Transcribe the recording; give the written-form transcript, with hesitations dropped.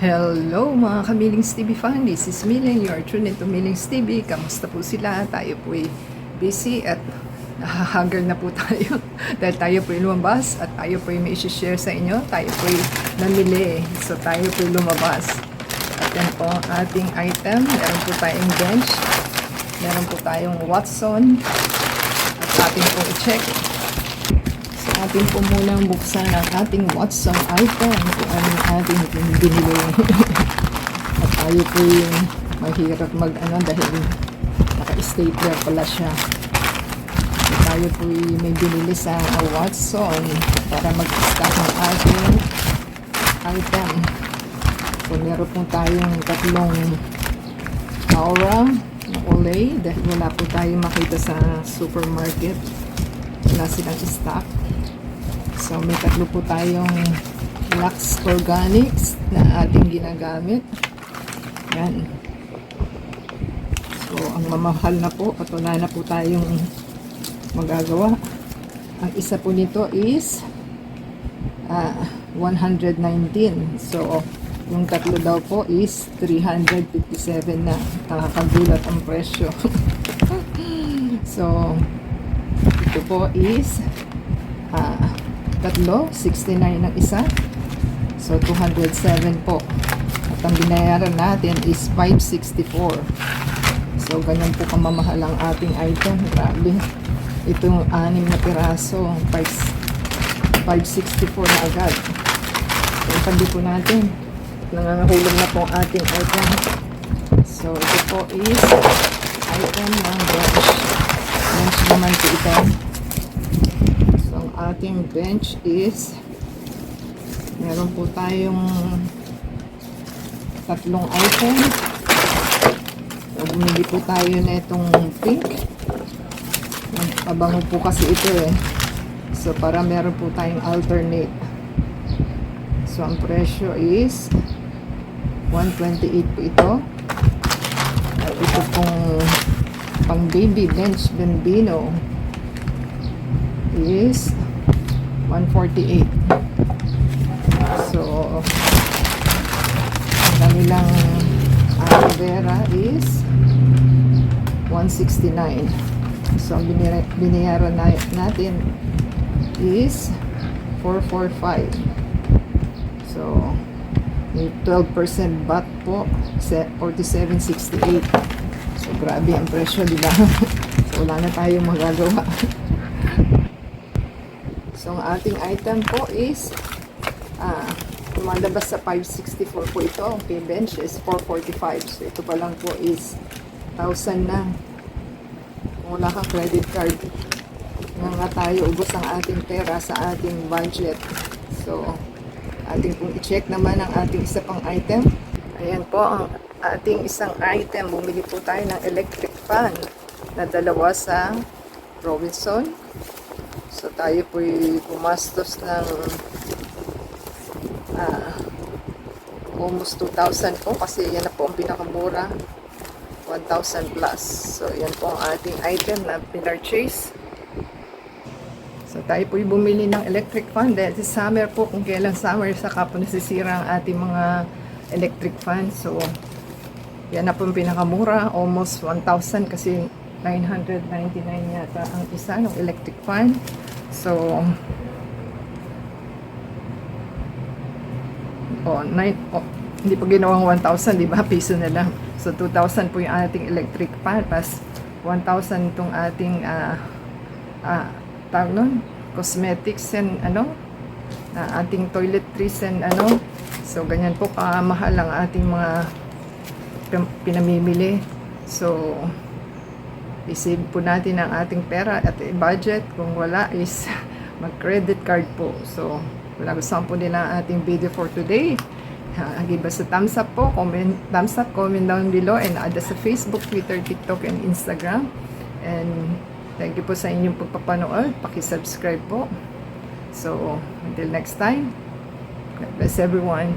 Hello mga Kamilings TV fan, this is Miling, you are tuned into Milings TV. Kamusta po sila? Tayo po ay busy at nahahagal na po tayo dahil tayo po ay lumabas at tayo po ay may share sa inyo. Tayo po ay namili, so tayo po ay lumabas. At yan po ang ating item. Meron po tayong bench, meron po tayong Watson at ating po i-check. Atin po munang buksan ang ating Watson item kung anong ating binili. At tayo po yung mahirap dahil naka-stapler pala siya. So, tayo po may binili sa Watson para mag-stock ng ating item. So meron po tayong tatlong aura na Olay dahil wala po tayong makita sa supermarket. Wala silang stock. So, may tatlo po tayong Lux Organics na ating ginagamit. Yan. So, ang mamahal na po at wala na po tayong magagawa. Ang isa po nito is 119. So, yung tatlo daw po is 357 na. Nakakagulat ang presyo. So, ito po is tatlo, 69 ang isa. So, 207 po. At ang binayaran natin is 564. So, ganyan po kamamahal ang ating item. Grabe. Itong 6 na piraso, 564 na agad. So, ipandi po natin. Nangangahulog na po ang ating item. So, ito po is item ng bench. Bench naman po ito. Ating bench is meron po tayong tatlong item. So, bumili po tayo na itong pink. Pabango po kasi ito So, para meron po tayong alternate. So, ang presyo is 128 po ito. At ito pong pang baby bench Bambino is 148. So, ang kanilang aloe vera is 169. So, ang binayaran natin is 445. So, may 12% baht po, 4768. So, grabe ang presyo, di ba? So, wala na tayong magagawa. So, ang ating item po is lumalabas sa 564 po ito. Okay, bench is 445. So, ito pa lang po is 1,000 na. Kung wala kang credit card, nga tayo, ubos ang ating pera sa ating budget. So, ating pong i-check naman ang ating isa pang item. Ayan po ang ating isang item. Bumili po tayo ng electric fan na dalawa sa Robinson. So, tayo po'y pumastos ng almost 2,000 po kasi yan na po ang pinakamura, 1,000 plus. So, yan po ang ating item na pinurchase. So, tayo po'y bumili ng electric fan dahil sa summer po, kung kailan summer, saka po nasisira ang ating mga electric fan. So, yan na po ang pinakamura, almost 1,000 kasi 999 yata ang isa ng electric fan. So, hindi pa ginawang 1,000, di ba? Piso na lang. So, 2,000 po yung ating electric fan. Pas 1,000 itong ating tawag nun, cosmetics and ating toiletries and So, ganyan po kamahal ang ating mga pinamimili. So, i-save po natin ang ating pera at i-budget. Kung wala is mag-credit card po. So, kung nagustuhan po nila ang ating video for today, give us a thumbs up po, comment down below, and add us sa Facebook, Twitter, TikTok, and Instagram. And thank you po sa inyong pagpapanood. Paki-subscribe po. So, until next time, God bless everyone.